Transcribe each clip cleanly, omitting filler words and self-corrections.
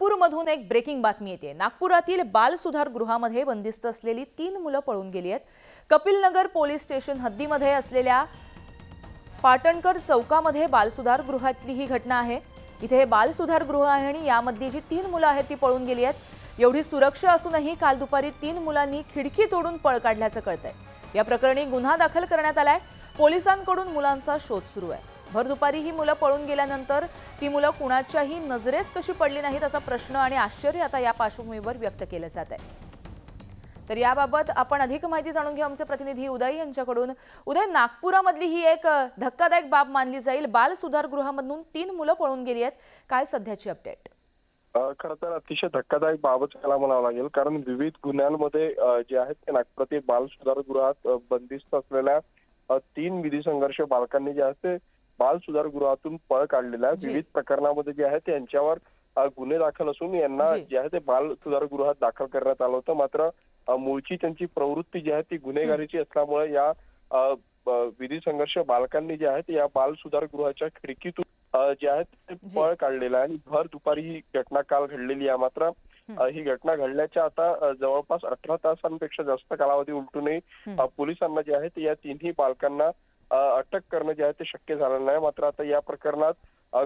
नागपूरमधून एक ब्रेकिंग बातमी येते। नागपुरातील बाल सुधार गृहामध्ये बंदिस्त असलेली 3 मुलं पळून गेली आहेत। कपिलनगर पोलीस स्टेशन हद्दीमध्ये असलेल्या पाटणकर चौकामध्ये बाल सुधार गृहातली ही घटना आहे। इथे हे बाल सुधार गृह आहे आणि यामधली जी 3 मुलं आहेत ती पळून गेली आहेत। एवढी सुरक्षा असूनही काल दुपारी 3 मुलांनी खिडकी तोडून पळ काढल्याचं कळतंय। या प्रकरणी गुन्हा दाखल करण्यात आलाय। पोलिसांकडून मुलांचा शोध सुरू आहे। भर दुपारी ही मुलं पळून गेल्यानंतर ती मुलं कुणाच्याही नजरेस कशी पडली नाहीत असा प्रश्न आणि आश्चर्य आता या पार्श्वभूमीवर व्यक्त केलं जात आहे। तर याबाबत आपण अधिक माहिती जाणून घेऊ आमचे प्रतिनिधी उदय यांच्याकडून। उदय, नागपुरामधली ही एक धक्कादायक बाब मानली जाईल। बाल सुधार गृहामधून 3 मुलं पळून गेली आहेत। काय सध्याची अपडेट? खरं तर अतिशय धक्कादायक बाबच याला म्हणावं लागेल, कारण विविध गुन्ह्यांमध्ये जे आहेत ते नागपुरातील बाल सुधार गृहात बंदिस्त असलेल्या 3 विधी संघर्ष बालकांनी जे आहेत ते बाल सुधार गृहातून पळ काढलेल्या विविध प्रकरणामध्ये जे आहे त्यांच्यावर गुन्हे दाखल असून यांना जे आहे ते बाल सुधार गृहात दाखल करण्यात आलं होतं। मात्र मूळची त्यांची प्रवृत्ती जी आहे ती गुन्हेगारीची असल्यामुळे या विधी संघर्ष बालकांनी जे आहेत या बाल सुधार गृहाच्या खिडकीतून जे आहेत ते पळ काढलेला आहे आणि भर दुपारी ही घटना काल घडलेली आहे। मात्र ही घटना घडल्याच्या आता जवळपास 18 तासांपेक्षा जास्त कालावधी उलटूनही पोलिसांना जे आहे या 3ही बालकांना अटक करणं जे आहे ते शक्य झालं नाही। मात्र आता या प्रकरणात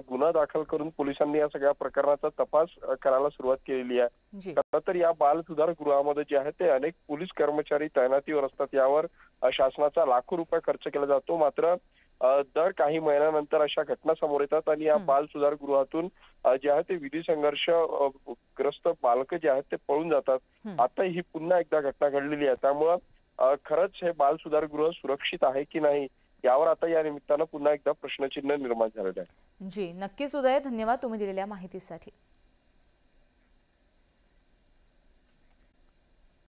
गुन्हा दाखल करून पोलिसांनी या सगळ्या प्रकरणाचा तपास करायला सुरुवात केलेली आहे। तर या बाल सुधार गृहामध्ये जे आहे ते अनेक पोलीस कर्मचारी तैनातीवर असतात। यावर शासनाचा लाखो रुपये खर्च केला जातो। मात्र दर काही महिन्यानंतर अशा घटना समोर येतात आणि या बाल सुधार गृहातून जे आहे ते विधी संघर्ष ग्रस्त बालक जे आहेत ते पळून जातात। आता ही पुन्हा एकदा घटना घडलेली आहे। त्यामुळे खरंच हे बाल सुधार गृह सुरक्षित आहे की नाही यावर आता या निमित्तानं पुन्हा एकदा प्रश्नचिन्ह निर्माण झालेलं आहे। जी, नक्कीच उदय, धन्यवाद तुम्ही दिलेल्या माहितीसाठी।